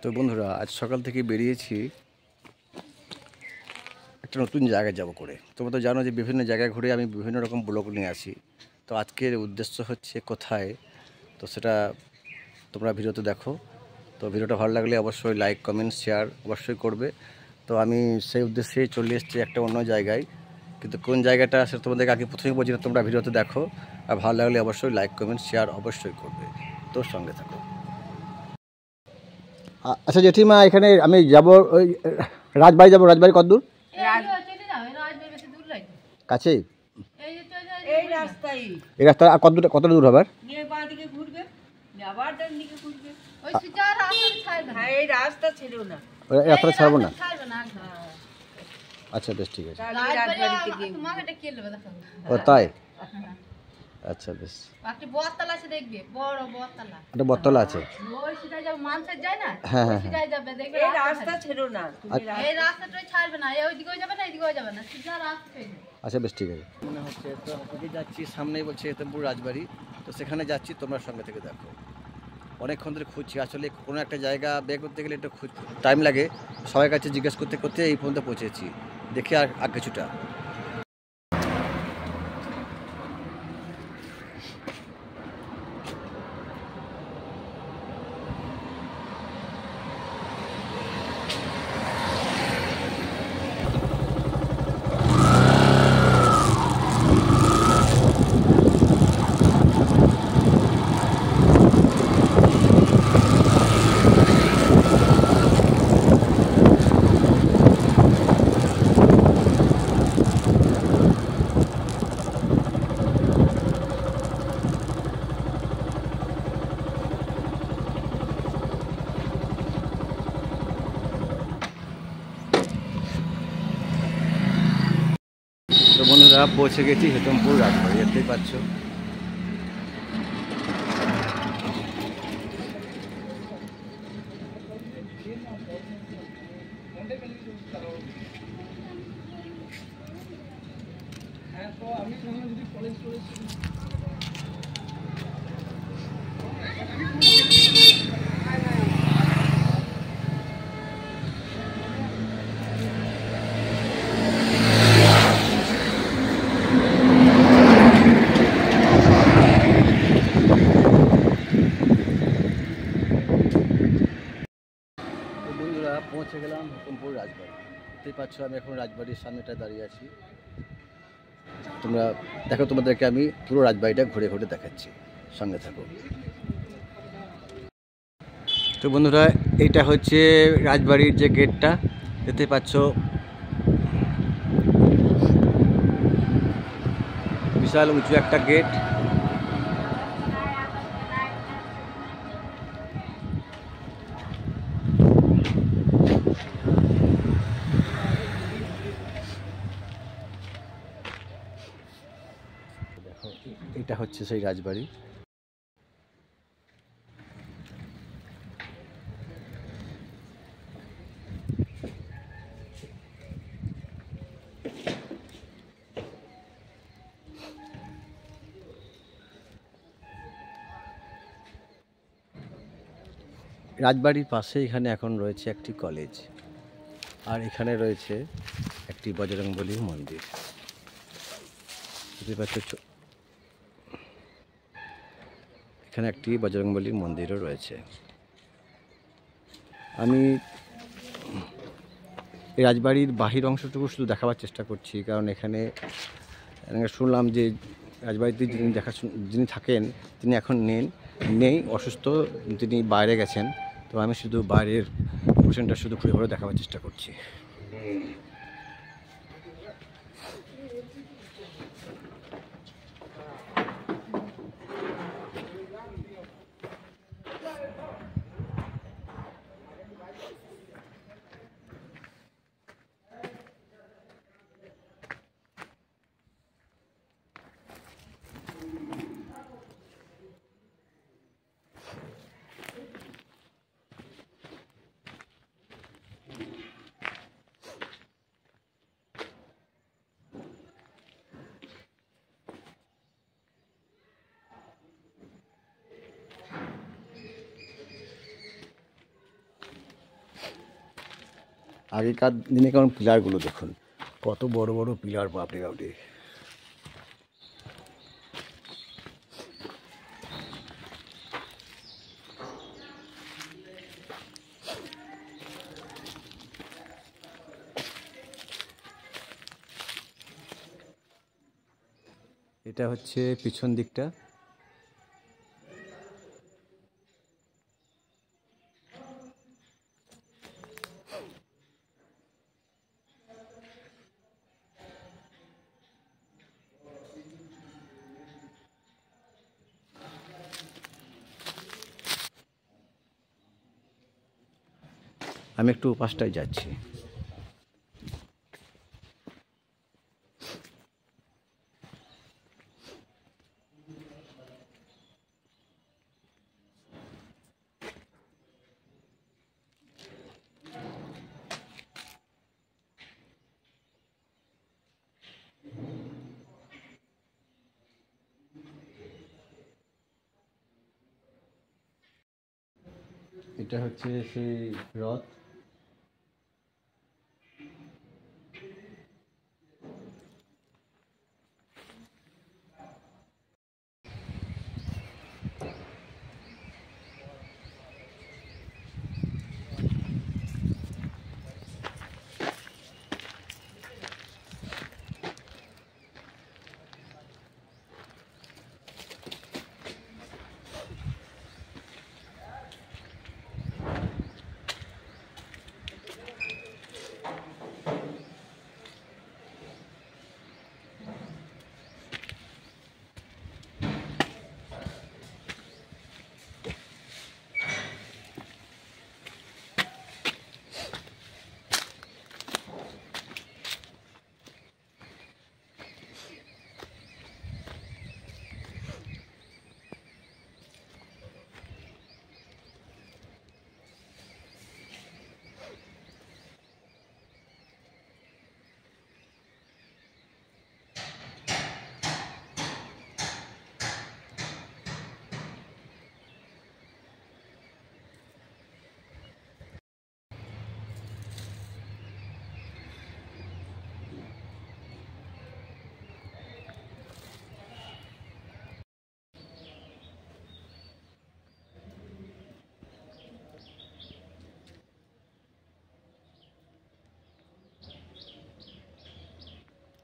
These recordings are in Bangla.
তো বন্ধুরা, আজ সকাল থেকে বেরিয়েছি একটা নতুন জায়গায় যাব করে। তোমরা তো জানো যে বিভিন্ন জায়গায় ঘুরে আমি বিভিন্ন রকম ব্লগ নিয়ে আসি। তো আজকের উদ্দেশ্য হচ্ছে কোথায়, তো সেটা তোমরা ভিডিওতে দেখো। তো ভিডিওটা ভালো লাগলে অবশ্যই লাইক কমেন্ট শেয়ার অবশ্যই করবে। তো আমি সেই উদ্দেশ্যেই চলে এসেছি একটা অন্য জায়গায়, কিন্তু কোন জায়গাটা সেটা তোমাদেরকে আগে প্রথমেই বলছি না, তোমরা ভিডিওতে দেখো। আর ভালো লাগলে অবশ্যই লাইক কমেন্ট শেয়ার অবশ্যই করবে। তো সঙ্গে থাকো। আচ্ছা জেঠিমা, এখানে আমি যাব ওই রাজবাড়ি যাব। রাজবাড়ি কত দূর? কাছেই এই রাস্তা আর কতটা দূর হবে? এই রাস্তাটা ছাড়বো না? আচ্ছা বেশ, ঠিক আছে। ও তাই? আচ্ছা বেশ। একটা বটতলা আছে, দেখবে বড় বটতলা। একটা বটতলা আছে। ওই সিধা যাও মানসার যায় না? হ্যাঁ হ্যাঁ, সিধা যাবে, দেখবে এই রাস্তা ছেড়ো না তুমি। এই রাস্তাটাই ছাড়বে না, এই দিকেও যাবে না, এই দিকেও যাবে না, সিধা রাস্তা ছেড়ে। আচ্ছা বেশ, ঠিক আছে। মনে হচ্ছে তো ওদিকে যাচ্ছি, সামনেই বলছে এতমপুর রাজবাড়ি। তো সেখানে যাচ্ছি, তোমরা সঙ্গে থেকে দেখো। অনেকক্ষণ ধরে খুঁজছি, আসলে কোনো একটা জায়গা বের করতে গেলে একটু টাইম লাগে। সবার কাছে জিজ্ঞেস করতে করতে এই পর্যন্ত পৌঁছেছি। দেখি আর কিছুটা। তো বন্ধুরা, পৌঁছে গেছি হেতমপুর রাজবাড়ি, দেখতেই পাচ্ছ। পৌঁছে গেলাম হেতমপুর রাজবাড়ি, দেখতেই পাচ্ছ। আমি এখন রাজবাড়ির সামনেটায় দাঁড়িয়ে আছি। তোমরা দেখো, তোমাদেরকে আমি পুরো রাজবাড়িটা ঘুরে ঘুরে দেখাচ্ছি, সঙ্গে থাকো। তো বন্ধুরা, এইটা হচ্ছে রাজবাড়ির যে গেটটা, দেখতে পাচ্ছ। বিশাল উঁচু একটা গেট। দেখো, এটা হচ্ছে সেই রাজবাড়ি। রাজবাড়ির পাশে এখানে এখন রয়েছে একটি কলেজ, আর এখানে রয়েছে একটি বজরংবলীর মন্দির। বুঝতে পারছ, এখানে একটি বজরংবলীর মন্দিরও রয়েছে। আমি এই রাজবাড়ির বাহির অংশটুকু শুধু দেখাবার চেষ্টা করছি, কারণ এখানে শুনলাম যে রাজবাড়িতে যিনি থাকেন তিনি এখন নেই, অসুস্থ, তিনি বাইরে গেছেন। তো আমি শুধু বাইরের পোর্শনটা শুধু ঘুরে ঘুরে দেখাবার চেষ্টা করছি। আগেকার দিনে কেমন পিলারগুলো দেখুন, কত বড় বড় পিলার, বাপরে বাপরে। এটা হচ্ছে পিছন দিকটা। আমি একটু পাশটায় যাচ্ছি। এটা হচ্ছে সেই রথ।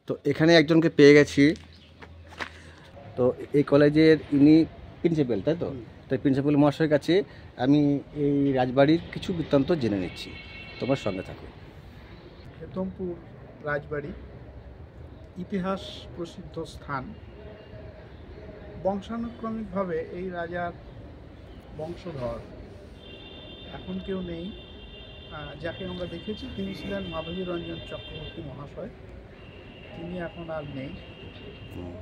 তো এখানে একজনকে পেয়ে গেছি। তো এই কলেজের ইনি প্রিন্সিপাল, তাই তো? তাই প্রিন্সিপাল মহাশয়ের কাছে আমি এই রাজবাড়ির কিছু বৃত্তান্ত জেনে নিচ্ছি, তোমার সঙ্গে থাকো। হেতমপুর রাজবাড়ি ইতিহাস প্রসিদ্ধ স্থান। বংশানুক্রমিকভাবে এই রাজার বংশধর এখন কেউ নেই। যাকে আমরা দেখেছি তিনি ছিলেন মাধবী রঞ্জন চক্রবর্তী মহাশয়, তিনি এখন আর নেই,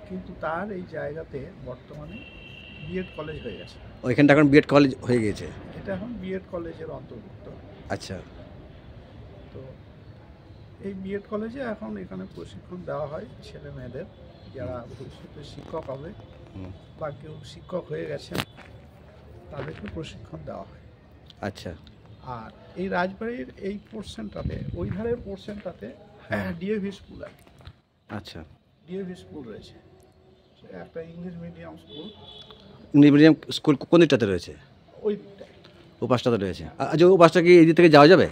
কিন্তু তার এই জায়গাতে বর্তমানে বিএড কলেজ হয়ে গেছে। ওইখানটা এখন বিএড কলেজ হয়ে গেছে? এটা এখন বিএড কলেজের অন্তর্ভুক্ত। আচ্ছা। তো এই বিএড কলেজে এখন এখানে প্রশিক্ষণ দেওয়া হয় ছেলে মেয়েদের, যারা ভবিষ্যতে শিক্ষক হবে বা কেউ শিক্ষক হয়ে গেছেন তাদেরকে প্রশিক্ষণ দেওয়া হয়। আচ্ছা। আর এই রাজবাড়ির এই পোর্শনটাতে, ওই ধারের পোর্শনটাতে ডিএভি স্কুল আছে। আচ্ছা। ডিএভি স্কুল রয়েছে, একটা English medium school. English medium school কোন দিকটাতে রয়েছে? ওই দিকটায়, ও পাশটাতে রয়েছে। আচ্ছা, ও পাশটা কি এই দিক থেকে যাওয়া যাবে?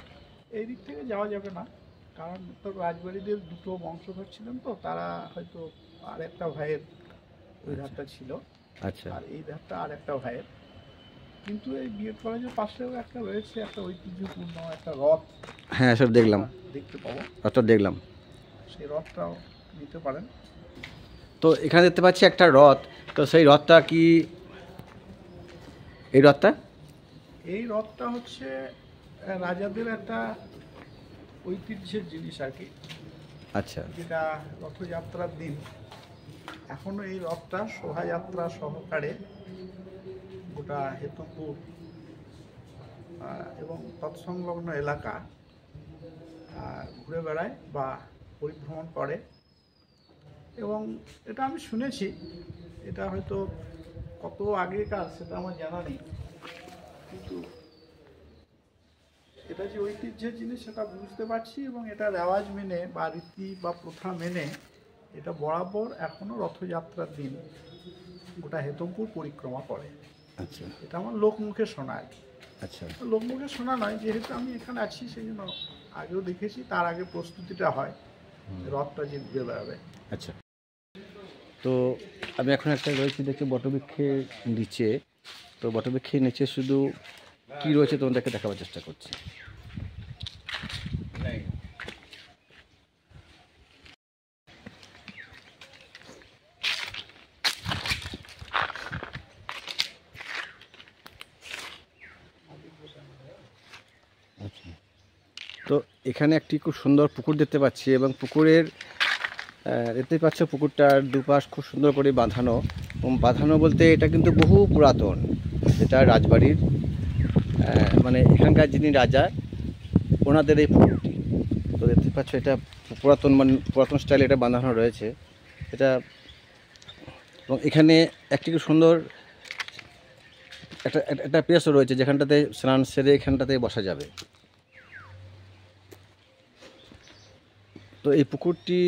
এই দিক থেকে যাওয়া যাবে না, কারণ তো রাজবাড়িদের দুটো বংশধর ছিলেন, তো তারা হয়তো আর একটা ভাইয়ের ওই ধারটা ছিল। আচ্ছা। আর এই ধারটা আর একটা ভাইয়ের। কিন্তু এই বিএড কলেজের পাশেও একটা রয়েছে একটা ঐতিহ্যপূর্ণ একটা রথ। হ্যাঁ, সব দেখলাম, দেখতে পাবো, রথটা দেখলাম। সেই রথটাও নিতে পারেন। তো এখানে দেখতে পাচ্ছি একটা রথ, তো সেই রথটা কি এই রথটা? এই রথটা হচ্ছে রাজাদের একটা ঐতিহ্যের জিনিস আর কি। আচ্ছা। যেটা রথযাত্রার দিন এখনো এই রথটা শোভাযাত্রা সহকারে গোটা হেতমপুর এবং তৎসংলগ্ন এলাকা ঘুরে বেড়ায় বা পরিভ্রমণ করে। এবং এটা আমি শুনেছি, এটা হয়তো কত আগেকার সেটা আমার জানা নেই, কিন্তু এটা এটা যে ঐতিহ্যের জিনিস সেটা বুঝতে পারছি, এবং এটা রেওয়াজ মেনে বা রীতি বা প্রথা মেনে এটা বরাবর এখনও রথযাত্রার দিন গোটা হেতমপুর পরিক্রমা করে। আচ্ছা, এটা আমার লোকমুখে শোনা আর কি। আচ্ছা, লোকমুখে শোনা নয়, যেহেতু আমি এখানে আছি সেই জন্য আগেও দেখেছি। তার আগে প্রস্তুতিটা হয়, রথটা যে ঘুরে বেড়াবে। আচ্ছা। তো আমি এখন একটা রয়েছি দেখছি বটবৃক্ষের নিচে। তো বটবৃক্ষের নিচে শুধু কি রয়েছে তোমাদেরকে দেখাবার চেষ্টা করছি। তো এখানে একটি খুব সুন্দর পুকুর দেখতে পাচ্ছি, এবং পুকুরের দেখতে পাচ্ছ পুকুরটার দুপাশ খুব সুন্দর করে বাঁধানো। এবং বাঁধানো বলতে এটা কিন্তু বহু পুরাতন, এটা রাজবাড়ির মানে এখানকার যিনি রাজা ওনাদের এই পুকুরটি। তো দেখতে পাচ্ছ এটা পুরাতন, মানে পুরাতন স্টাইলে এটা বাঁধানো রয়েছে এটা। এবং এখানে একটি খুব সুন্দর একটা প্লেসও রয়েছে যেখানটাতে স্নান সেরে এখানটাতে বসা যাবে। তো এই পুকুরটি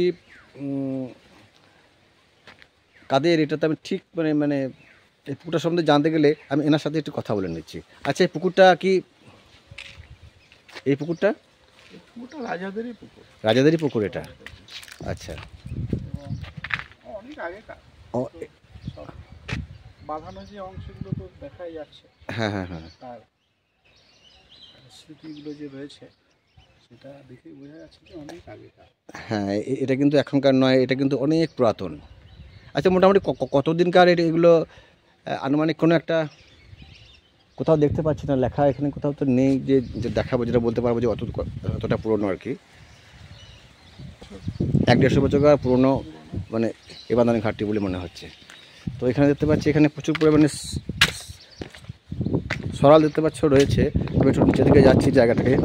কাদের এটা তো আমি ঠিক মানে এই পুকুরটা সম্বন্ধে জানতে গেলে আমি এনার সাথে একটু কথা বলে নিচ্ছি। আচ্ছা, এই পুকুরটা কি, এই পুকুরটা রাজাদেরই পুকুর, রাজাদেরই পুকুর এটা? আচ্ছা, অনেক আগেকার বাঁধানো যে অংশগুলো তো দেখাই যাচ্ছে। হ্যাঁ হ্যাঁ হ্যাঁ, তার স্মৃতিগুলো যে রয়েছে সেটা দেখেই বোঝা যাচ্ছে যে অনেক আগেকার। হ্যাঁ, এটা কিন্তু এখনকার নয়, এটা কিন্তু অনেক পুরাতন। আচ্ছা, মোটামুটি কতদিনকার এগুলো আনুমানিক কোনো একটা কোথাও দেখতে পাচ্ছি না লেখা, এখানে কোথাও তো নেই যে দেখাবো, যেটা বলতে পারবো যে অতটা পুরনো আর কি। 1-150 বছর পুরনো মানে এ বাঁধানি ঘাটটি বলে মনে হচ্ছে। তো এখানে দেখতে পাচ্ছি এখানে প্রচুর পরিমাণে সরাল দেখতে পাচ্ছ রয়েছে। আমি একটু নিচে দিকে যাচ্ছি জায়গাটাকে।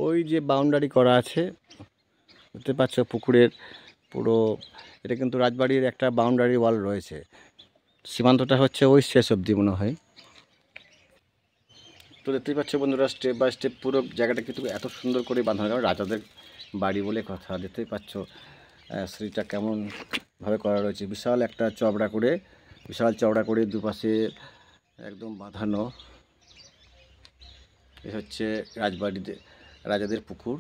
ওই যে বাউন্ডারি করা আছে দেখতে পাচ্ছ পুকুরের পুরো, এটা কিন্তু রাজবাড়ির একটা বাউন্ডারি ওয়াল রয়েছে। সীমান্তটা হচ্ছে ওই শেষ অবধি মনে হয়। তো দেখতেই পাচ্ছ বন্ধুরা, স্টেপ বাই স্টেপ পুরো জায়গাটা কিন্তু এত সুন্দর করে বাঁধানো, কারণ রাজাদের বাড়ি বলে কথা। দেখতেই পাচ্ছ সিঁড়িটা কেমনভাবে করা রয়েছে, বিশাল একটা চওড়া করে, বিশাল চওড়া করে দুপাশে একদম বাঁধানো। এ হচ্ছে রাজাদের পুকুর।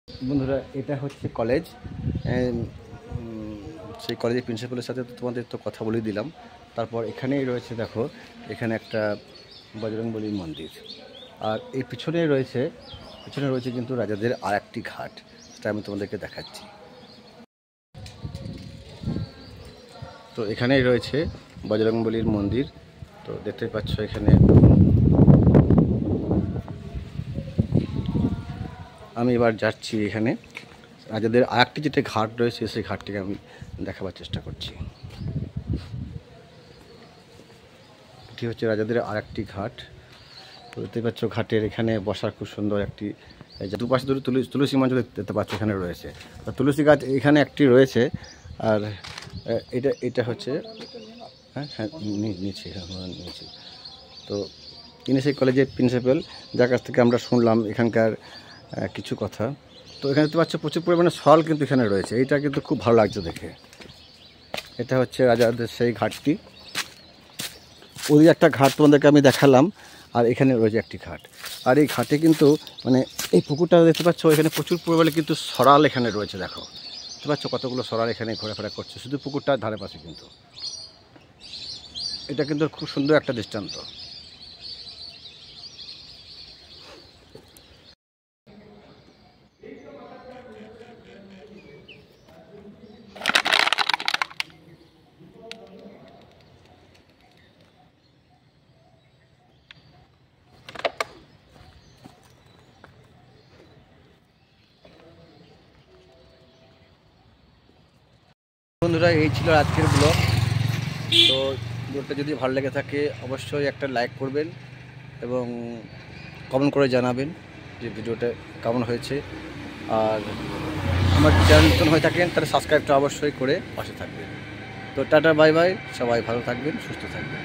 বন্ধুরা, এটা হচ্ছে কলেজ। সেই কলেজের প্রিন্সিপালের সাথে তো তোমাদের তো কথা বলে দিলাম। তারপর এখানেই রয়েছে, দেখো এখানে একটা বজরংবলীর মন্দির, আর এই পিছনে রয়েছে কিন্তু রাজাদের আর একটি ঘাট, সেটা আমি তোমাদেরকে দেখাচ্ছি। তো এখানেই রয়েছে বজরংবলীর মন্দির। তো দেখতে পাচ্ছ এখানে আমি এবার যাচ্ছি, এখানে রাজাদের আর একটি যেটা ঘাট রয়েছে সেই ঘাটটিকে আমি দেখাবার চেষ্টা করছি। এটি হচ্ছে রাজাদের আর একটি ঘাট। তো দেখতে পাচ্ছ ঘাটের এখানে বসার খুব সুন্দর একটি, দুপাশে দুটো তুলসী মঞ্চ দেখতে পাচ্ছ এখানে রয়েছে। তুলসী গাছ এখানে একটি রয়েছে, আর এটা হচ্ছে হ্যাঁ হ্যাঁ নিচে। তো ইনি সেই কলেজের প্রিন্সিপাল, যার কাছ থেকে আমরা শুনলাম এখানকার কিছু কথা। তো এখানে দেখতে পাচ্ছ প্রচুর পরিমাণে সল কিন্তু এখানে রয়েছে, এইটা কিন্তু খুব ভালো লাগছে দেখে। এটা হচ্ছে রাজাদের সেই ঘাটটি। ওই একটা ঘাট তোমাদেরকে আমি দেখালাম, আর এখানে রয়েছে একটি ঘাট। আর এই ঘাটে কিন্তু মানে এই পুকুরটা দেখতে পাচ্ছ, এখানে প্রচুর পরিমাণে কিন্তু সরাল এখানে রয়েছে। দেখো দেখতে পাচ্ছ কতগুলো সরাল এখানে ঘোরাফেরা করছে শুধু পুকুরটার ধারে পাশে। কিন্তু এটা কিন্তু খুব সুন্দর একটা দৃষ্টান্ত। বন্ধুরা, এই ছিল আজকের ব্লগ। তো ব্লগটা যদি ভালো লেগে থাকে অবশ্যই একটা লাইক করবেন, এবং কমেন্ট করে জানাবেন যে ভিডিওটা কেমন হয়েছে। আর আমার চ্যানেল নতুন হয়ে থাকেন তাহলে সাবস্ক্রাইবটা অবশ্যই করে পাশে থাকবেন। তো টাটা বাই বাই, সবাই ভালো থাকবেন, সুস্থ থাকবেন।